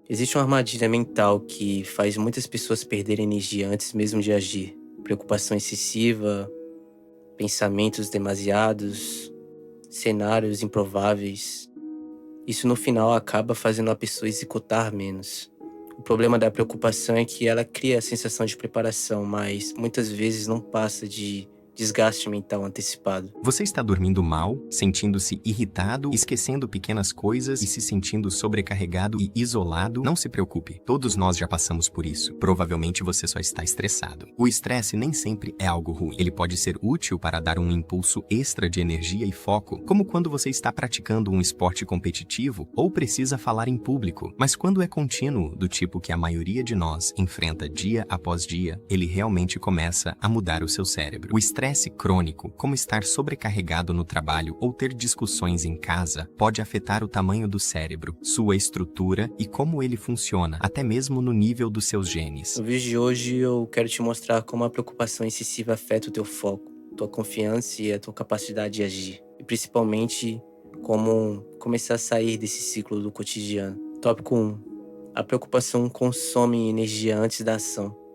Existe uma armadilha mental que faz muitas pessoas perderem energia antes mesmo de agir. Preocupação excessiva, pensamentos demasiados, cenários improváveis. Isso no final acaba fazendo a pessoa executar menos. O problema da preocupação é que ela cria a sensação de preparação, mas muitas vezes não passa de desgaste mental antecipado. Você está dormindo mal, sentindo-se irritado, esquecendo pequenas coisas e se sentindo sobrecarregado e isolado? Não se preocupe, todos nós já passamos por isso. Provavelmente você só está estressado. O estresse nem sempre é algo ruim. Ele pode ser útil para dar um impulso extra de energia e foco, como quando você está praticando um esporte competitivo ou precisa falar em público. Mas quando é contínuo, do tipo que a maioria de nós enfrenta dia após dia, ele realmente começa a mudar o seu cérebro. O estresse crônico, como estar sobrecarregado no trabalho ou ter discussões em casa, pode afetar o tamanho do cérebro, sua estrutura e como ele funciona, até mesmo no nível dos seus genes. No vídeo de hoje eu quero te mostrar como a preocupação excessiva afeta o teu foco, tua confiança e a tua capacidade de agir. E principalmente como começar a sair desse ciclo do cotidiano. Tópico 1. A preocupação consome energia antes da ação.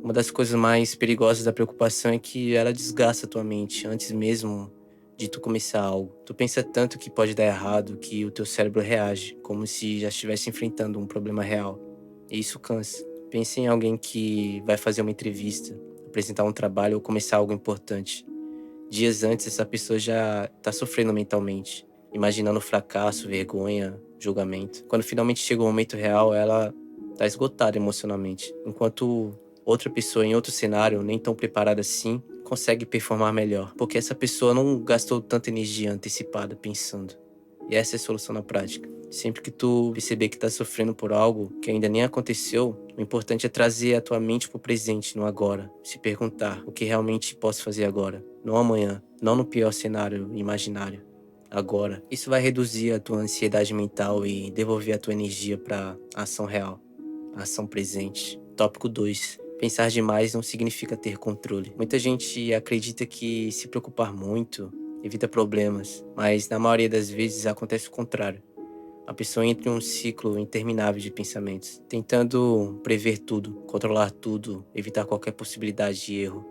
Uma das coisas mais perigosas da preocupação é que ela desgasta tua mente antes mesmo de tu começar algo. Tu pensa tanto que pode dar errado que o teu cérebro reage, como se já estivesse enfrentando um problema real. E isso cansa. Pense em alguém que vai fazer uma entrevista, apresentar um trabalho ou começar algo importante. Dias antes, essa pessoa já tá sofrendo mentalmente, imaginando fracasso, vergonha, julgamento. Quando finalmente chega o momento real, ela tá esgotada emocionalmente, enquanto outra pessoa em outro cenário, nem tão preparada assim, consegue performar melhor, porque essa pessoa não gastou tanta energia antecipada pensando. E essa é a solução na prática. Sempre que tu perceber que tá sofrendo por algo que ainda nem aconteceu, o importante é trazer a tua mente pro presente, no agora. Se perguntar o que realmente posso fazer agora, não amanhã, não no pior cenário imaginário. Agora. Isso vai reduzir a tua ansiedade mental e devolver a tua energia pra ação real, a ação presente. Tópico 2. Pensar demais não significa ter controle. Muita gente acredita que se preocupar muito evita problemas, mas na maioria das vezes acontece o contrário. A pessoa entra em um ciclo interminável de pensamentos, tentando prever tudo, controlar tudo, evitar qualquer possibilidade de erro.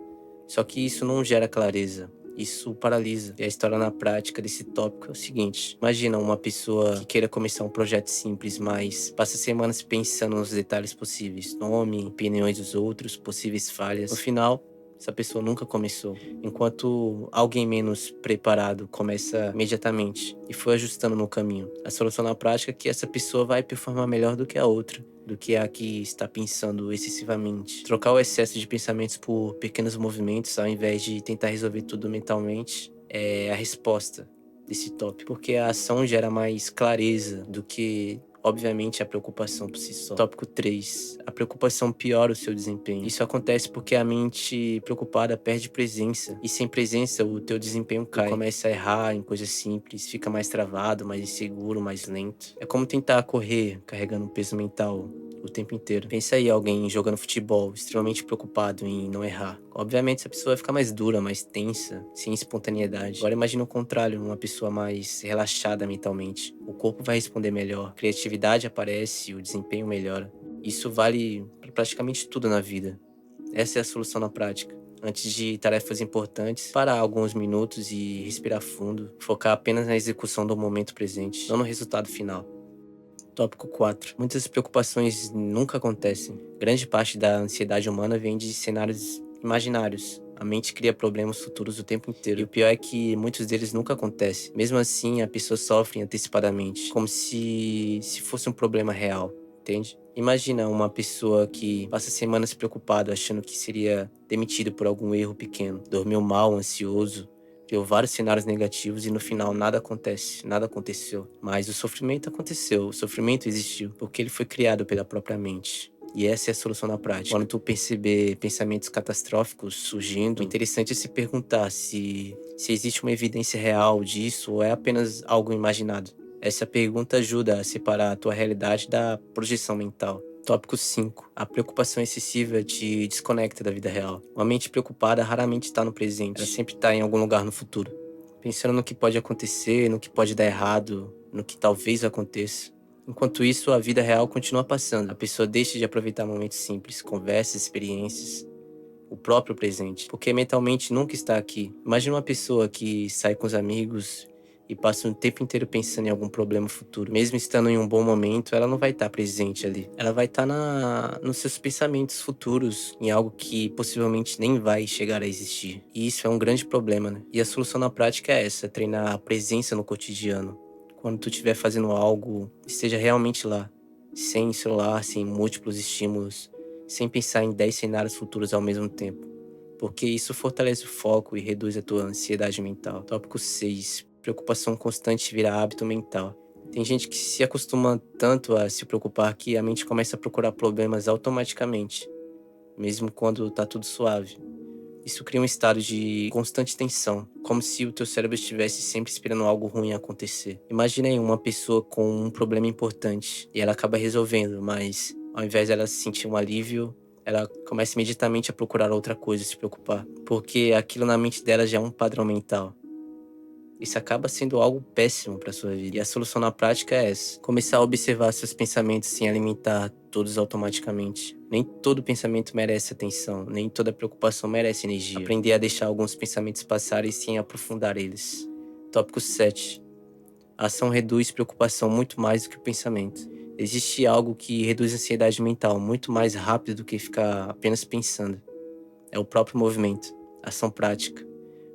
Só que isso não gera clareza, isso paralisa. E a história na prática desse tópico é o seguinte: imagina uma pessoa que queira começar um projeto simples, mas passa semanas pensando nos detalhes possíveis, nome, opiniões dos outros, possíveis falhas. No final, essa pessoa nunca começou, enquanto alguém menos preparado começa imediatamente e foi ajustando no caminho. A solução na prática é que essa pessoa vai performar melhor do que a outra, do que a que está pensando excessivamente. Trocar o excesso de pensamentos por pequenos movimentos, ao invés de tentar resolver tudo mentalmente, é a resposta desse tópico, porque a ação gera mais clareza do que, obviamente, a preocupação por si só. Tópico 3. A preocupação piora o seu desempenho. Isso acontece porque a mente preocupada perde presença. E sem presença, o teu desempenho cai. Tu começa a errar em coisas simples, fica mais travado, mais inseguro, mais lento. É como tentar correr carregando um peso mental o tempo inteiro. Pensa aí alguém jogando futebol, extremamente preocupado em não errar. Obviamente essa pessoa vai ficar mais dura, mais tensa, sem espontaneidade. Agora imagina o contrário, uma pessoa mais relaxada mentalmente. O corpo vai responder melhor, a criatividade aparece, o desempenho melhora. Isso vale para praticamente tudo na vida. Essa é a solução na prática. Antes de tarefas importantes, parar alguns minutos e respirar fundo, focar apenas na execução do momento presente, não no resultado final. Tópico 4. Muitas preocupações nunca acontecem. Grande parte da ansiedade humana vem de cenários imaginários. A mente cria problemas futuros o tempo inteiro. E o pior é que muitos deles nunca acontecem. Mesmo assim, a pessoa sofre antecipadamente, como se fosse um problema real, entende? Imagina uma pessoa que passa semanas preocupado, achando que seria demitido por algum erro pequeno. Dormiu mal, ansioso, criou vários cenários negativos e no final nada acontece, nada aconteceu. Mas o sofrimento aconteceu, o sofrimento existiu, porque ele foi criado pela própria mente. E essa é a solução na prática. Quando tu perceber pensamentos catastróficos surgindo, o interessante é se perguntar se existe uma evidência real disso ou é apenas algo imaginado. Essa pergunta ajuda a separar a tua realidade da projeção mental. Tópico 5. A preocupação excessiva te desconecta da vida real. Uma mente preocupada raramente está no presente, ela sempre está em algum lugar no futuro, pensando no que pode acontecer, no que pode dar errado, no que talvez aconteça. Enquanto isso, a vida real continua passando. A pessoa deixa de aproveitar momentos simples, conversas, experiências, o próprio presente, porque mentalmente nunca está aqui. Imagina uma pessoa que sai com os amigos e passa o tempo inteiro pensando em algum problema futuro. Mesmo estando em um bom momento, ela não vai estar presente ali. Ela vai estar nos seus pensamentos futuros, em algo que possivelmente nem vai chegar a existir. E isso é um grande problema, né? E a solução na prática é essa, treinar a presença no cotidiano. Quando tu estiver fazendo algo, esteja realmente lá, sem celular, sem múltiplos estímulos, sem pensar em 10 cenários futuros ao mesmo tempo, porque isso fortalece o foco e reduz a tua ansiedade mental. Tópico 6. Preocupação constante vira hábito mental. Tem gente que se acostuma tanto a se preocupar que a mente começa a procurar problemas automaticamente, mesmo quando tá tudo suave. Isso cria um estado de constante tensão, como se o teu cérebro estivesse sempre esperando algo ruim acontecer. Imagina aí uma pessoa com um problema importante e ela acaba resolvendo, mas ao invés dela sentir um alívio, ela começa imediatamente a procurar outra coisa, se preocupar, porque aquilo na mente dela já é um padrão mental. Isso acaba sendo algo péssimo para sua vida. E a solução na prática é essa: começar a observar seus pensamentos sem alimentar todos automaticamente. Nem todo pensamento merece atenção, nem toda preocupação merece energia. Aprender a deixar alguns pensamentos passarem sem aprofundar eles. Tópico 7. A ação reduz preocupação muito mais do que o pensamento. Existe algo que reduz a ansiedade mental muito mais rápido do que ficar apenas pensando. É o próprio movimento, ação prática.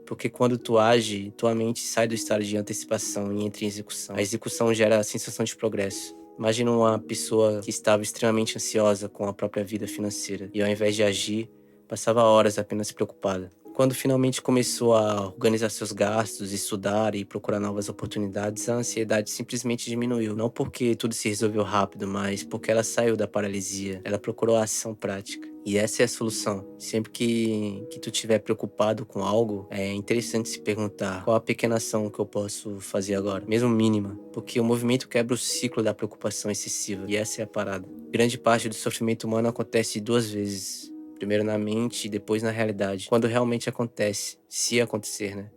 Porque quando tu age, tua mente sai do estado de antecipação e entra em execução. A execução gera a sensação de progresso. Imagina uma pessoa que estava extremamente ansiosa com a própria vida financeira e ao invés de agir, passava horas apenas preocupada. Quando finalmente começou a organizar seus gastos, estudar e procurar novas oportunidades, a ansiedade simplesmente diminuiu. Não porque tudo se resolveu rápido, mas porque ela saiu da paralisia. Ela procurou a ação prática. E essa é a solução. Sempre que tu estiver preocupado com algo, é interessante se perguntar: qual a pequena ação que eu posso fazer agora? Mesmo mínima. Porque o movimento quebra o ciclo da preocupação excessiva. E essa é a parada. Grande parte do sofrimento humano acontece 2 vezes. Primeiro na mente e depois na realidade. Quando realmente acontece. Se acontecer, né?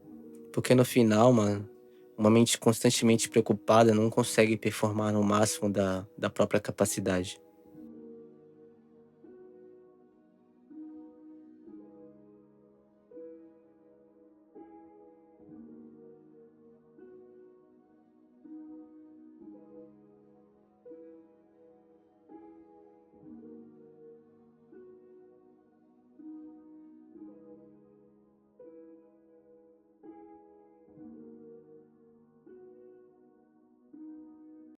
Porque no final, mano, uma mente constantemente preocupada não consegue performar no máximo da própria capacidade.